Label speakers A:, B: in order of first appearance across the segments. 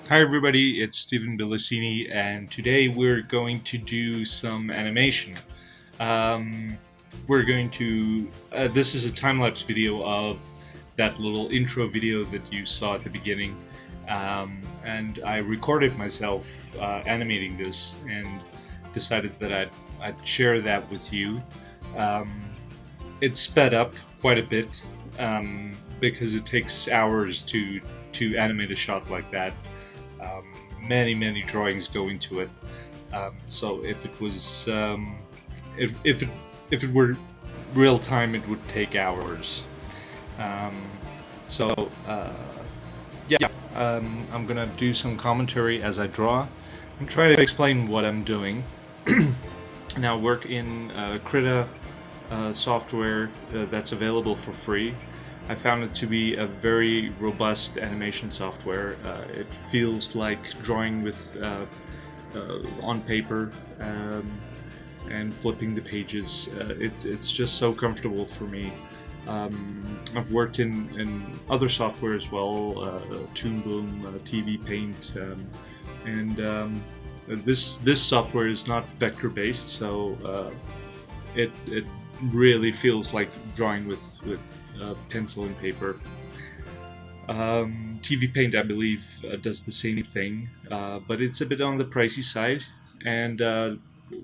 A: Hi everybody, it's Stephan and today we're going to do some animation. Um, we're going to, this is a time-lapse video of that little intro video that you saw at the beginning. And I recorded myself animating this and decided that I'd share that with you. Um, it's sped up quite a bit because it takes hours to animate a shot like that. Um, many drawings go into it. So if it was if it were real time, it would take hours. Um, so yeah, I'm gonna do some commentary as I draw and try to explain what I'm doing. Now work in Krita software that's available for free. I found it to be a very robust animation software. It feels like drawing with on paper and flipping the pages. It's just so comfortable for me. I've worked in other software as well, Toon Boom, TV Paint, and this software is not vector based, so it really feels like drawing with pencil and paper. TV Paint, I believe, does the same thing, but it's a bit on the pricey side. And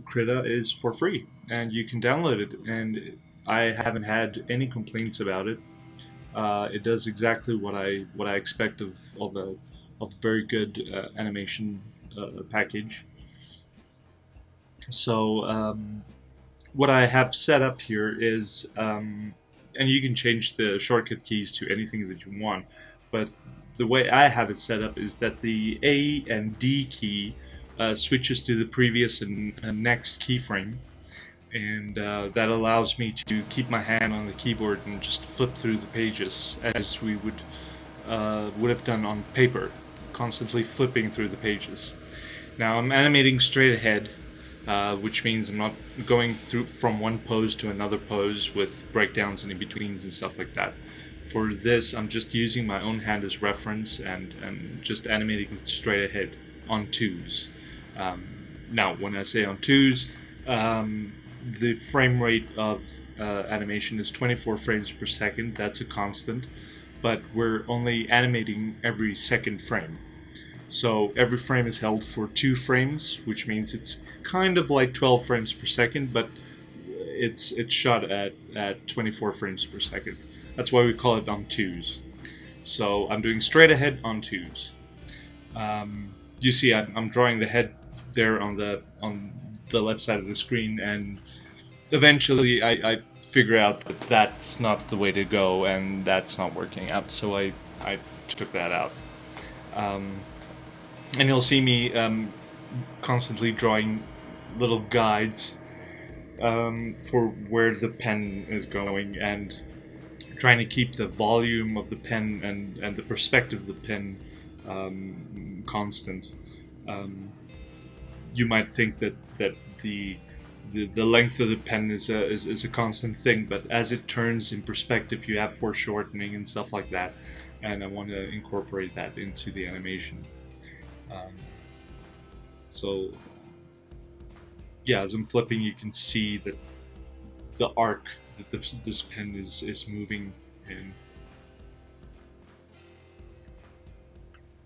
A: Krita is for free, and you can download it. And I haven't had any complaints about it. It does exactly what I expect of a very good animation package. So what I have set up here is, and you can change the shortcut keys to anything that you want, but the way I have it set up is that the A and D key switches to the previous and next keyframe, and that allows me to keep my hand on the keyboard and just flip through the pages as we would have done on paper, constantly flipping through the pages. Now I'm animating straight ahead, which means I'm not going through from one pose to another pose with breakdowns and in-betweens and stuff like that. For this, I'm just using my own hand as reference and just animating straight ahead on twos. Now, when I say on twos, the frame rate of animation is 24 frames per second. That's a constant, but we're only animating every second frame. So every frame is held for 2 frames, which means it's kind of like 12 frames per second, but it's shot at 24 frames per second. That's why we call it on twos. So I'm doing straight ahead on twos. You see, I'm drawing the head there on the left side of the screen, and eventually I figure out that that's not the way to go, and that's not working out. So I took that out. And you'll see me constantly drawing little guides for where the pen is going and trying to keep the volume of the pen and the perspective of the pen constant. You might think that the length of the pen is a constant thing, but as it turns in perspective, you have foreshortening and stuff like that, and I want to incorporate that into the animation. Um, so yeah, as I'm flipping, you can see that the arc that this pen is moving in.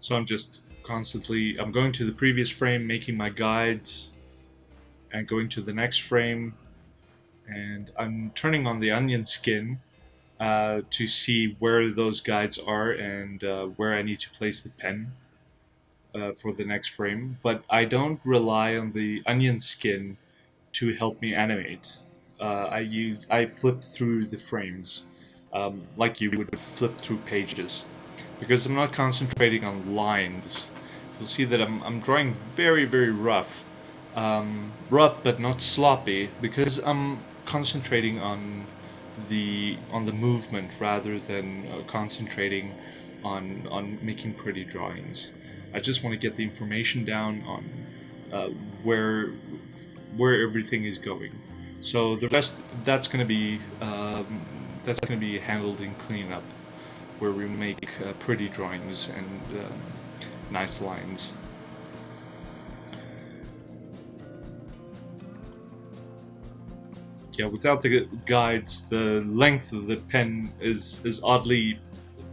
A: So I'm just constantly, I'm going to the previous frame, making my guides, and going to the next frame, and I'm turning on the onion skin to see where those guides are and where I need to place the pen for the next frame, but I don't rely on the onion skin to help me animate. I flip through the frames like you would flip through pages because I'm not concentrating on lines. You'll see that I'm drawing very rough, rough but not sloppy because I'm concentrating on the movement rather than concentrating on making pretty drawings. I just want to get the information down on uh, where where everything is going. So the rest that's going to be handled in cleanup, where we make pretty drawings and nice lines. Yeah, without the guides, the length of the pen is oddly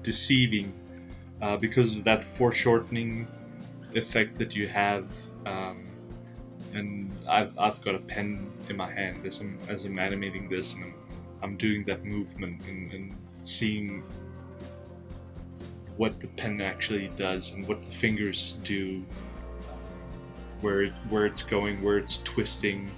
A: deceiving because of that foreshortening effect that you have. And I've got a pen in my hand as I'm animating this, and I'm doing that movement and seeing what the pen actually does and what the fingers do, where it's going, where it's twisting.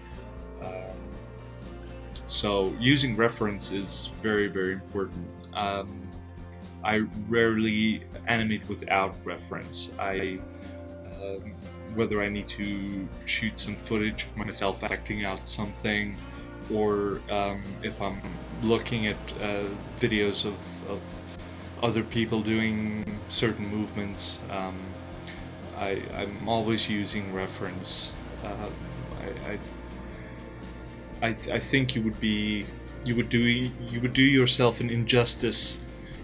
A: So using reference is very, very important. I rarely animate without reference. Whether I need to shoot some footage of myself acting out something, or if I'm looking at videos of other people doing certain movements, I'm always using reference. I think you would do yourself an injustice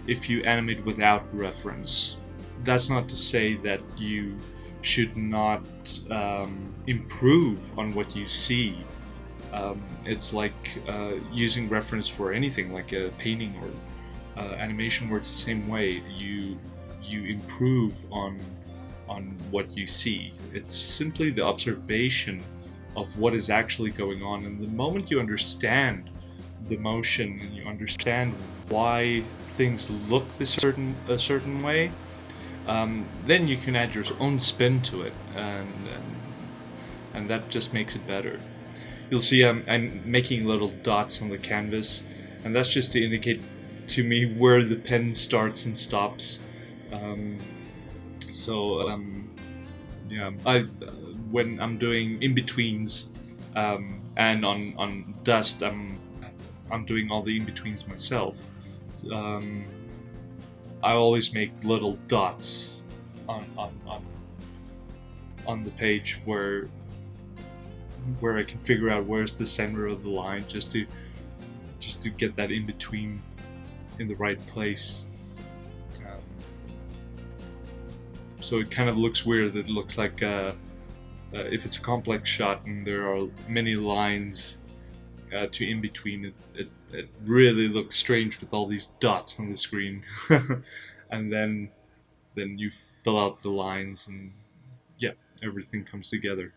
A: if you animate without reference. That's not to say that you should not improve on what you see. It's like using reference for anything, like a painting or animation works the same way. You improve on what you see. It's simply the observation of what is actually going on, and the moment you understand the motion and you understand why things look a certain way, then you can add your own spin to it, and that just makes it better. You'll see I'm making little dots on the canvas, and that's just to indicate to me where the pen starts and stops. Yeah, when I'm doing in-betweens and on dust, I'm doing all the in-betweens myself. I always make little dots on the page where I can figure out where's the center of the line, just to get that in-between in the right place. So it kind of looks weird. It looks like if it's a complex shot and there are many lines to in between, it really looks strange with all these dots on the screen. And then you fill out the lines, and yeah, everything comes together.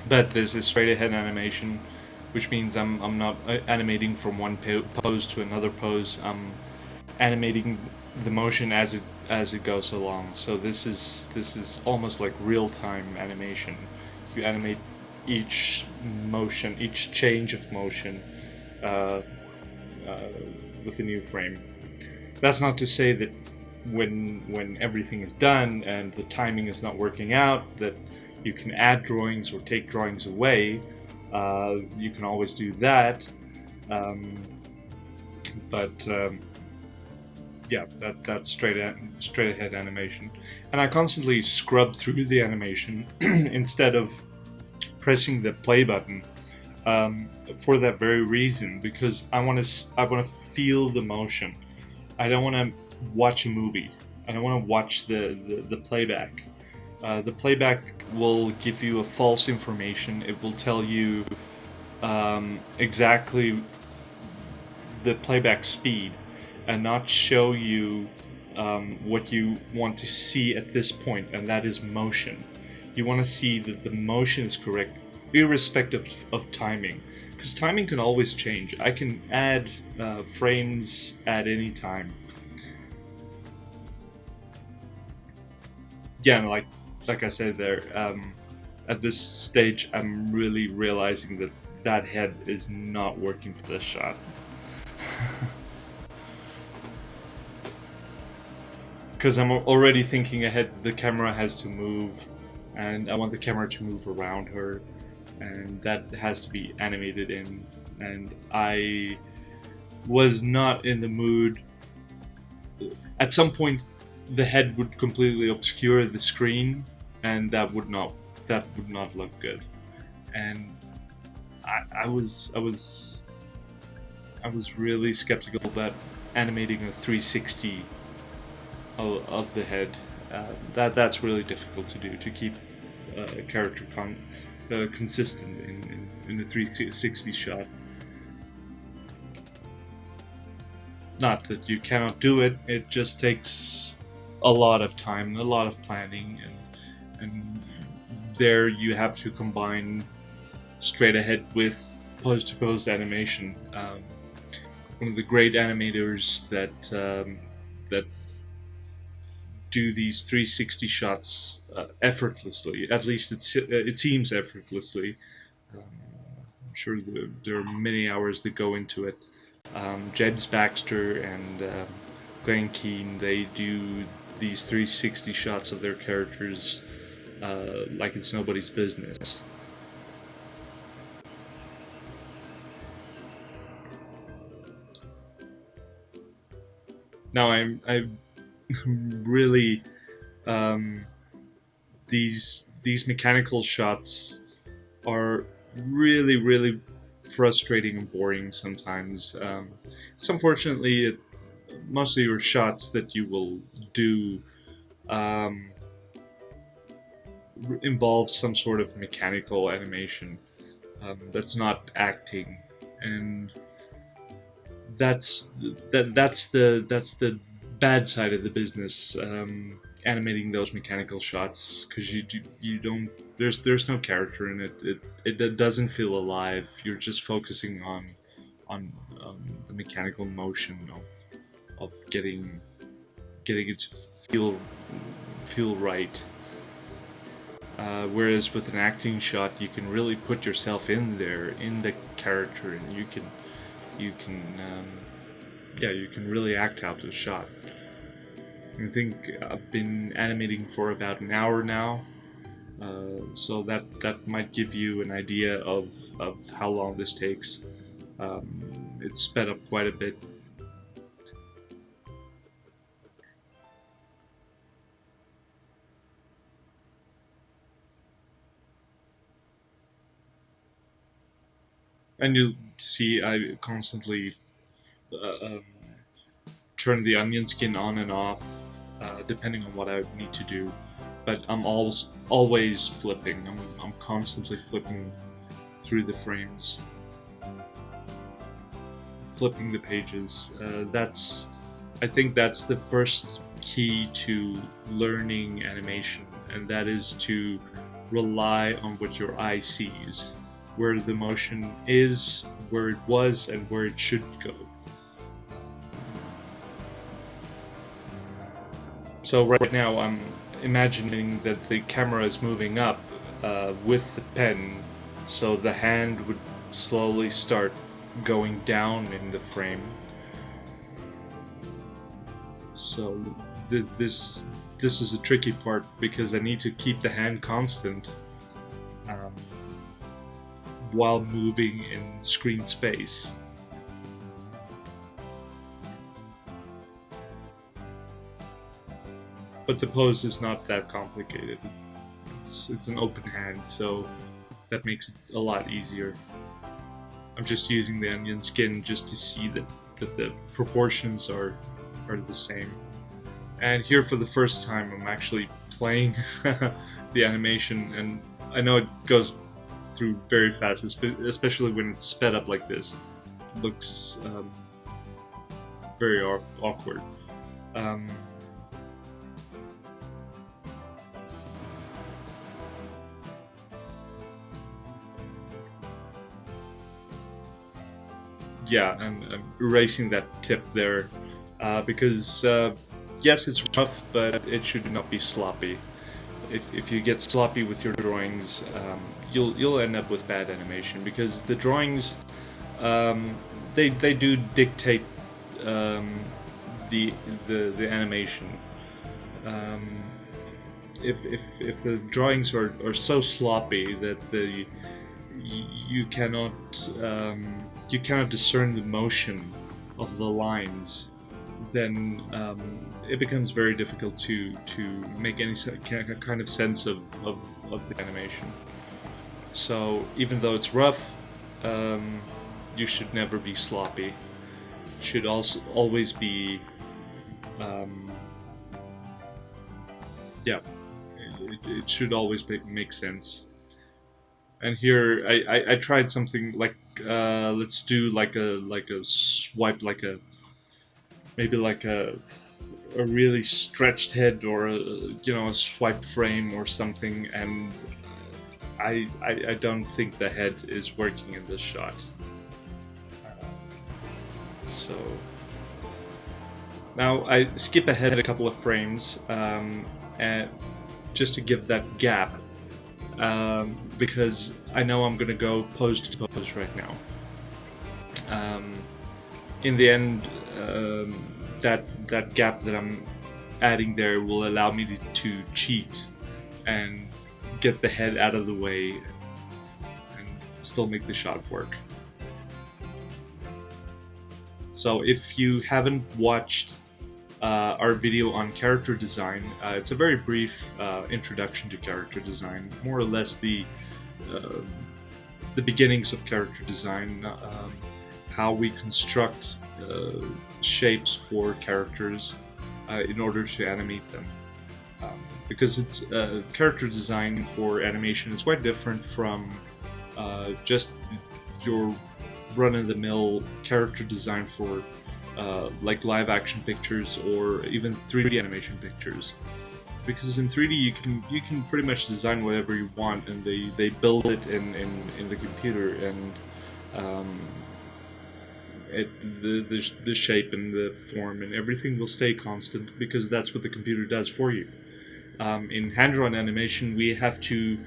A: But there's this straight ahead animation, which means I'm not animating from one pose to another pose. I'm animating the motion as it goes along. So this is almost like real-time animation. You animate each motion, each change of motion with a new frame. That's not to say that when everything is done and the timing is not working out, that you can add drawings or take drawings away. You can always do that. Yeah, that's straight ahead animation, and I constantly scrub through the animation instead of pressing the play button for that very reason, because I want to feel the motion. I don't want to watch a movie. I don't want to watch the playback. The playback will give you a false information. It will tell you exactly the playback speed, and not show you what you want to see at this point, and that is motion. You want to see that the motion is correct, irrespective of timing, because timing can always change. I can add frames at any time. Yeah, and like I said there, at this stage, I'm really realizing that head is not working for this shot. Because I'm already thinking ahead, the camera has to move, and I want the camera to move around her, and that has to be animated in, and I was not in the mood. At some point, the head would completely obscure the screen, and that would not look good. And I was really skeptical about animating a 360 of the head. That's really difficult to do, to keep a character consistent in a 360 shot. Not that you cannot do it, it just takes a lot of time, a lot of planning, and there you have to combine straight ahead with pose-to-pose animation. One of the great animators that do these 360 shots effortlessly, at least it seems effortlessly. I'm sure there are many hours that go into it. James Baxter and Glenn Keane, they do these 360 shots of their characters like it's nobody's business. Now I'm really these mechanical shots are really frustrating and boring sometimes. So unfortunately, most of your shots that you will do involve some sort of mechanical animation that's not acting, and that's the bad side of the business. Animating those mechanical shots, because you don't there's no character in it. It doesn't feel alive. You're just focusing on the mechanical motion of getting it to feel right. Whereas with an acting shot, you can really put yourself in there, in the character, and you can you can really act out the shot. I think I've been animating for about an hour now, so that might give you an idea of how long this takes. It's sped up quite a bit. And you see, I constantly turn the onion skin on and off, depending on what I need to do. But I'm always flipping. I'm constantly flipping through the frames, flipping the pages. I think that's the first key to learning animation, and that is to rely on what your eye sees, where the motion is, where it was, and where it should go. So right now I'm imagining that the camera is moving up with the pen, so the hand would slowly start going down in the frame. So this is a tricky part, because I need to keep the hand constant while moving in screen space. But the pose is not that complicated. It's an open hand, so that makes it a lot easier. I'm just using the onion skin just to see that the proportions are the same. And here, for the first time, I'm actually playing the animation, and I know it goes through very fast, especially when it's sped up like this. It looks very awkward. Yeah, I'm erasing that tip there, because yes, it's rough, but it should not be sloppy. If you get sloppy with your drawings, you'll end up with bad animation, because the drawings they do dictate the animation. If the drawings are so sloppy that you cannot discern the motion of the lines, then it becomes very difficult to make any kind of sense of the animation. So even though it's rough, you should never be sloppy. It should also always be yeah, it should always make sense. And here I tried something like let's do like a swipe, like a maybe like a really stretched head, or a swipe frame or something, and I don't think the head is working in this shot. So now I skip ahead a couple of frames, and just to give that gap, because I know I'm gonna go pose to pose right now. In the end, that gap that I'm adding there will allow me to cheat and get the head out of the way and still make the shot work. So if you haven't watched our video on character design, it's a very brief introduction to character design, more or less the beginnings of character design, how we construct shapes for characters in order to animate them. Because it's character design for animation is quite different from just your run-of-the-mill character design for like live-action pictures or even 3D animation pictures. Because in 3D you can pretty much design whatever you want, and they build it in the computer, and the shape and the form and everything will stay constant because that's what the computer does for you. In hand-drawn animation, we have to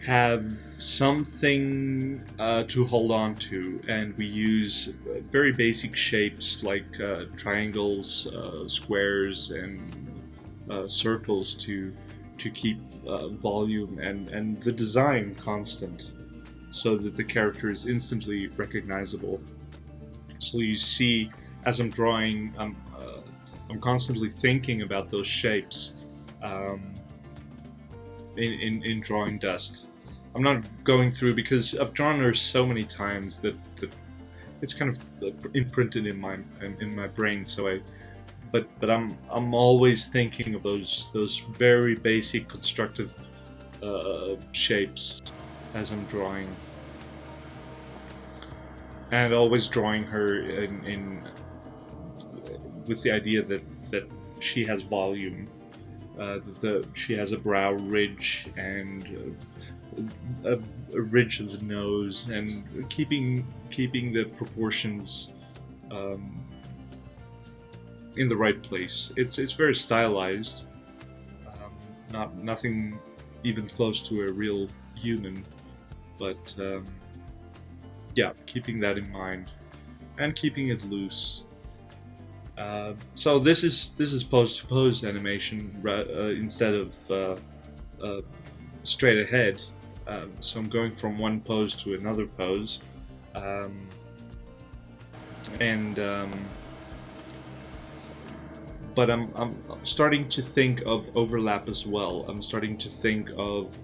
A: have something to hold on to, and we use very basic shapes like triangles, squares, and circles to keep volume and the design constant, so that the character is instantly recognizable. So you see, as I'm drawing, I'm constantly thinking about those shapes in drawing dust. I'm not going through, because I've drawn her so many times that it's kind of imprinted in my brain. So but I'm always thinking of those very basic constructive shapes as I'm drawing, and always drawing her in with the idea that she has volume, that she has a brow ridge and a ridge of the nose, and keeping the proportions in the right place. It's very stylized, nothing even close to a real human, but yeah, keeping that in mind and keeping it loose. So this is pose to pose animation instead of straight ahead. So I'm going from one pose to another pose, but I'm starting to think of overlap as well. I'm starting to think of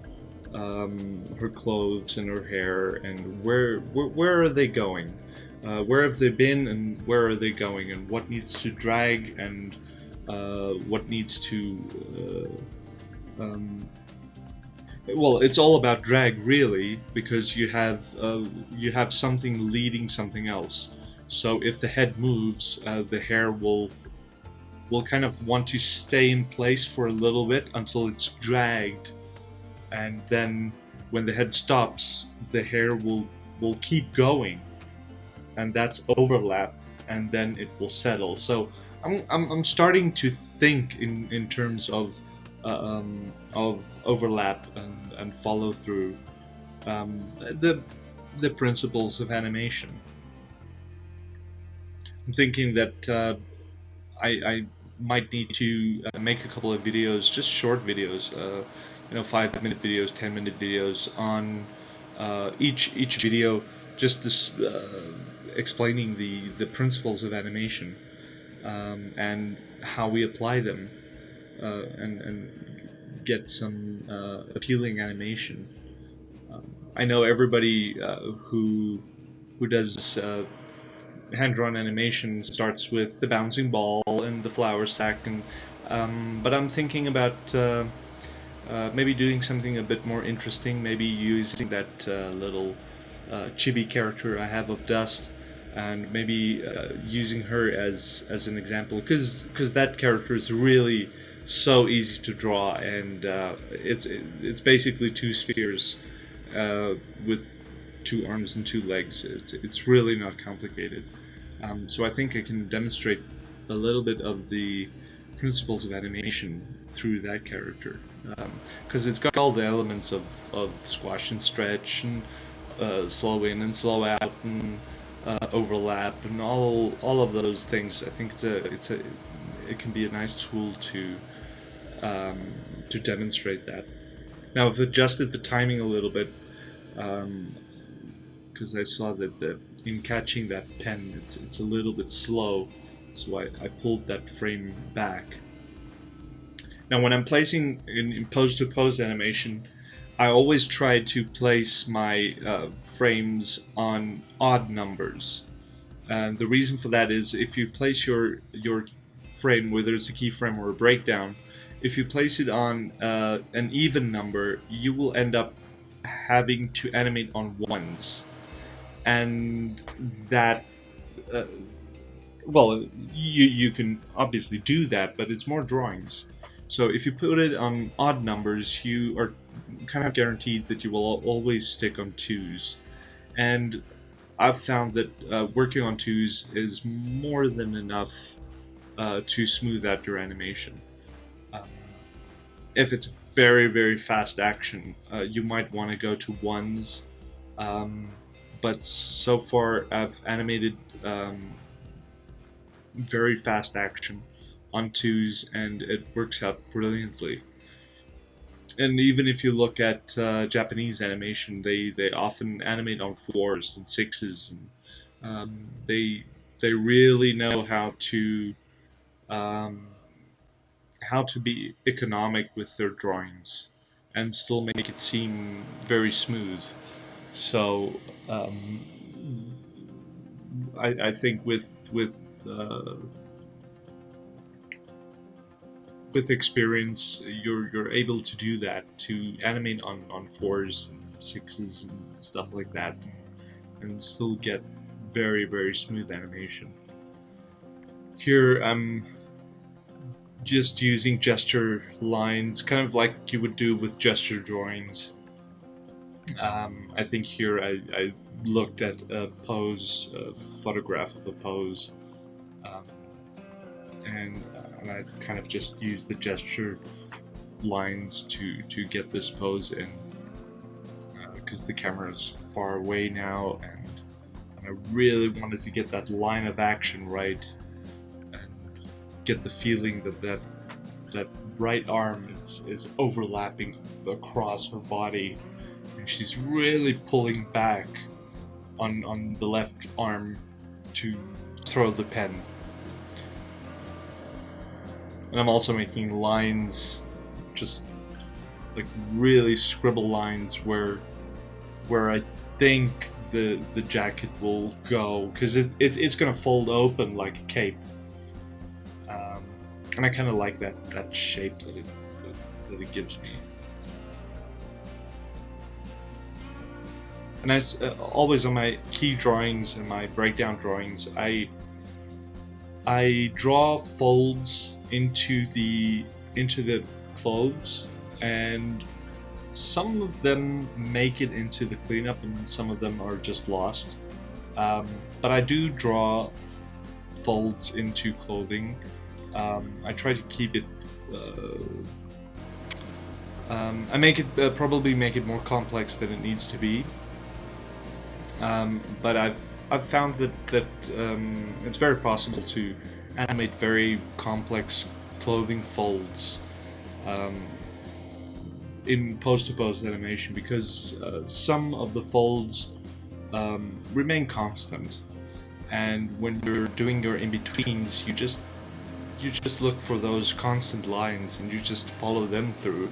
A: her clothes and her hair, and where are they going? Where have they been, and where are they going, and what needs to drag, and what needs to well, it's all about drag, really, because you have something leading something else. So if the head moves, the hair will kind of want to stay in place for a little bit until it's dragged, and then when the head stops, the hair will keep going, and that's overlap, and then it will settle. So I'm starting to think in terms of overlap and follow through, the principles of animation. I'm thinking that I might need to make a couple of videos, just short videos, 5-minute videos, 10-minute videos on each video, just this, explaining the principles of animation, and how we apply them, and get some appealing animation. I know everybody who does hand-drawn animation starts with the bouncing ball and the flour sack, and but I'm thinking about maybe doing something a bit more interesting, maybe using that little chibi character I have of Dust, and maybe using her as an example, because that character is really so easy to draw, and it's basically two spheres with two arms and two legs. It's really not complicated. So I think I can demonstrate a little bit of the principles of animation through that character, because it's got all the elements of squash and stretch and slow in and slow out and overlap and all of those things. I think it can be a nice tool to demonstrate that. Now I've adjusted the timing a little bit, because I saw that in catching that pen it's a little bit slow, so I pulled that frame back. Now when I'm placing in pose-to-pose animation, I always try to place my frames on odd numbers. And the reason for that is if you place your frame, whether it's a keyframe or a breakdown, if you place it on an even number, you will end up having to animate on ones. And that, well, you can obviously do that, but it's more drawings. So if you put it on odd numbers, you are kind of guaranteed that you will always stick on twos. And I've found that working on twos is more than enough to smooth out your animation. If it's very, very fast action, you might want to go to ones. But so far I've animated very fast action on twos, and it works out brilliantly. And even if you look at Japanese animation, they be animate on fours and sixes, and they really know how to be economic with their drawings and still make it seem very smooth. So I think with experience, you're able to do that, to animate on fours and sixes and stuff like that, and still get very, very smooth animation. Here I'm just using gesture lines, kind of like you would do with gesture drawings. I think here I looked at a pose, a photograph of a pose, and I kind of just used the gesture lines to get this pose in, because the camera is far away now, and I really wanted to get that line of action right and get the feeling that right arm is overlapping across her body, and she's really pulling back on the left arm to throw the pen. And I'm also making lines, just like really scribble lines where I think the jacket will go, because it's gonna fold open like a cape, and I kind of like that shape that it gives me. And as always on my key drawings and my breakdown drawings, I draw folds into the clothes, and some of them make it into the cleanup and some of them are just lost. But I do draw folds into clothing. I try to keep it. I probably make it more complex than it needs to be. But I've found that it's very possible to animate very complex clothing folds in pose-to-pose animation, because some of the folds remain constant, and when you're doing your in-betweens, you just look for those constant lines and you just follow them through.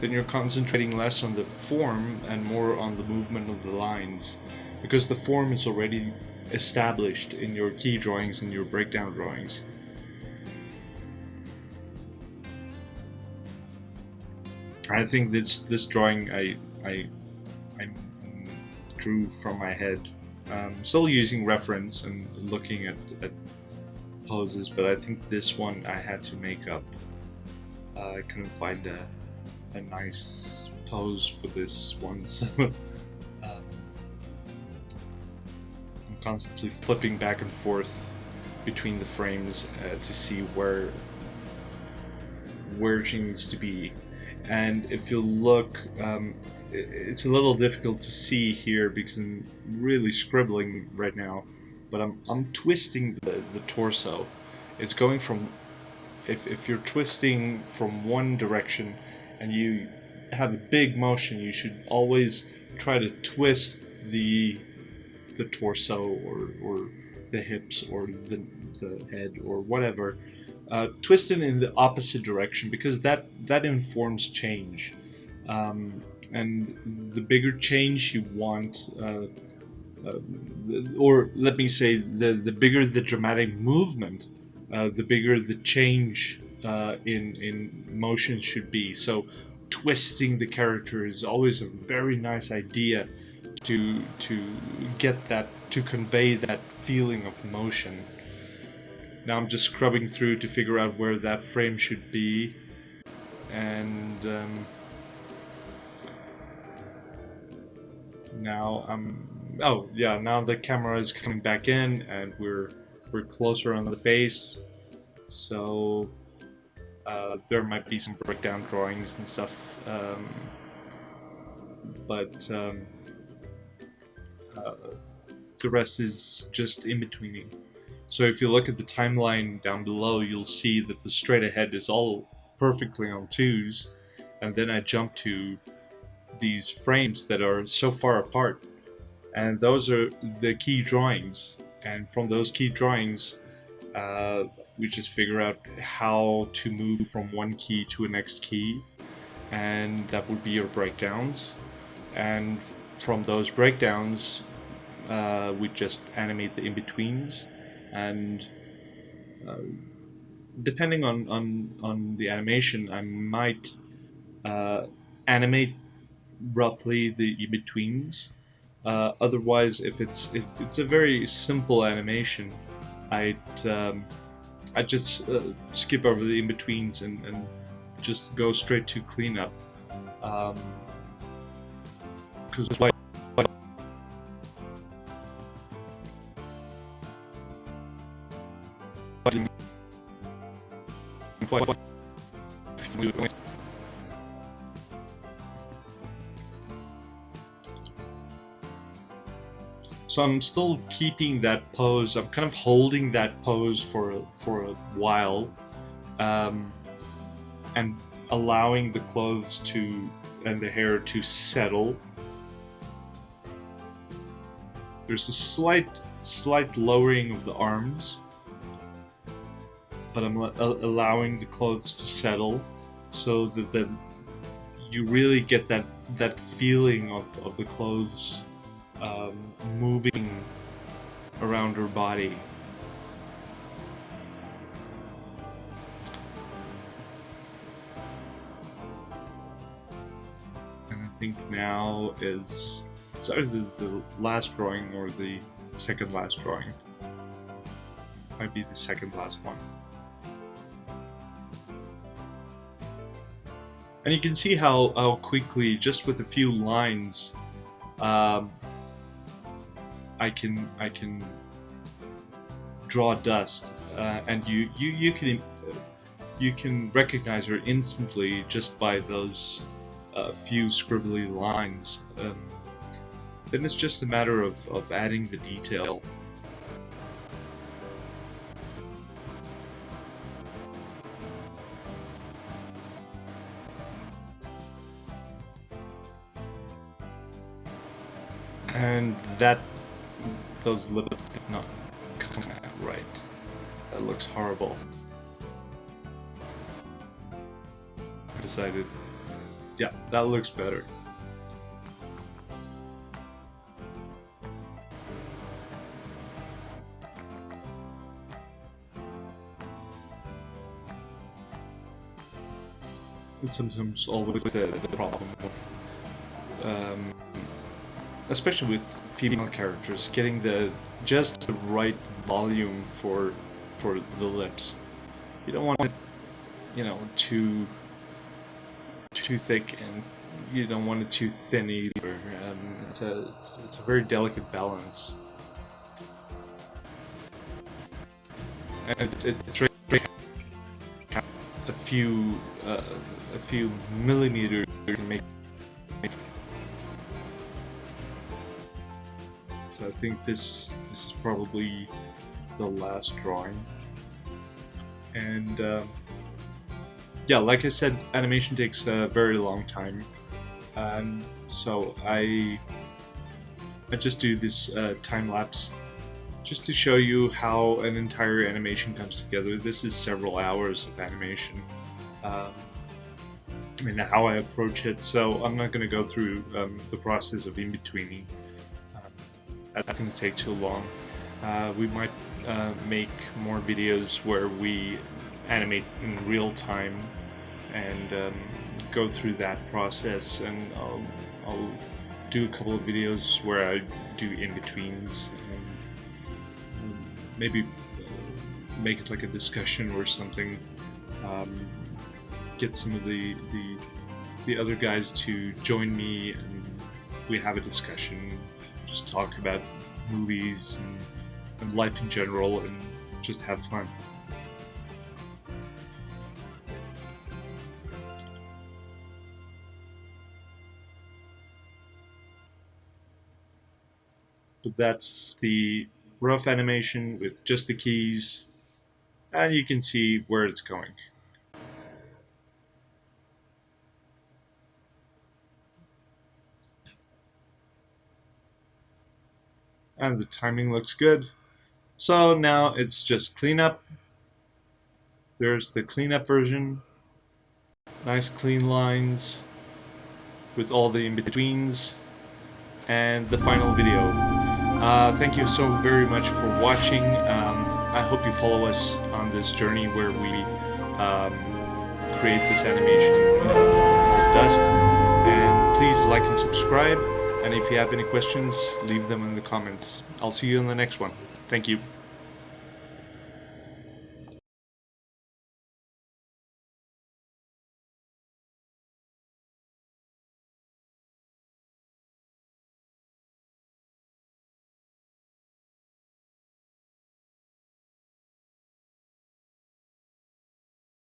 A: Then you're concentrating less on the form and more on the movement of the lines, because the form is already established in your key drawings and your breakdown drawings. I think this drawing I drew from my head, still using reference and looking at poses, but I think this one I had to make up. I couldn't find a nice pose for this one, so I'm constantly flipping back and forth between the frames to see where she needs to be. And if you look, it's a little difficult to see here because I'm really scribbling right now, but I'm twisting the torso. It's going from, if you're twisting from one direction and you have a big motion, you should always try to twist the torso or the hips or the head or whatever. Twist it in the opposite direction because that informs change. And the bigger change you want, or let me say, the bigger the dramatic movement, the bigger the change in motion should be. So twisting the character is always a very nice idea to get that, to convey that feeling of motion. Now I'm just scrubbing through to figure out where that frame should be, and now now the camera is coming back in and we're closer on the face, so there might be some breakdown drawings and stuff, but the rest is just in-betweening. So if you look at the timeline down below, you'll see that the straight ahead is all perfectly on 2s, and then I jump to these frames that are so far apart, and those are the key drawings, and from those key drawings we just figure out how to move from one key to a next key, and that would be your breakdowns, and from those breakdowns we just animate the in-betweens, and depending on the animation, I might animate roughly the in-betweens. Otherwise, if it's a very simple animation, I'd just skip over the in-betweens and just go straight to cleanup. Because so I'm still keeping that pose. I'm kind of holding that pose for a while, and allowing the clothes and the hair to settle. There's a slight lowering of the arms, but I'm allowing the clothes to settle so that you really get that feeling of the clothes moving around her body. And I think now is it's either the last drawing or the second last drawing. Might be the second last one. And you can see how quickly, just with a few lines, I can draw dust, and you can recognize her instantly just by those few scribbly lines. Then it's just a matter of adding the detail. And those lips did not come out right. That looks horrible. I decided, yeah, that looks better. It's sometimes always the problem with, especially with female characters, getting just the right volume for the lips. You don't want it, too thick, and you don't want it too thin either. It's a very delicate balance, and it's really a few millimeters can make. So I think this is probably the last drawing, and yeah, like I said, animation takes a very long time, so I just do this time lapse just to show you how an entire animation comes together. This is several hours of animation, and how I approach it. So I'm not going to go through the process of in-betweening. That's going to take too long. We might make more videos where we animate in real time and go through that process, and I'll do a couple of videos where I do in-betweens, and maybe make it like a discussion or something. Get some of the other guys to join me, and we have a discussion, just talk about movies and life in general, and just have fun. But that's the rough animation with just the keys, and you can see where it's going. And the timing looks good. So now it's just cleanup. There's the cleanup version. Nice clean lines with all the in-betweens. And the final video. Thank you so very much for watching. I hope you follow us on this journey where we create this animation called Dust. And please like and subscribe. And if you have any questions, leave them in the comments. I'll see you in the next one. Thank you.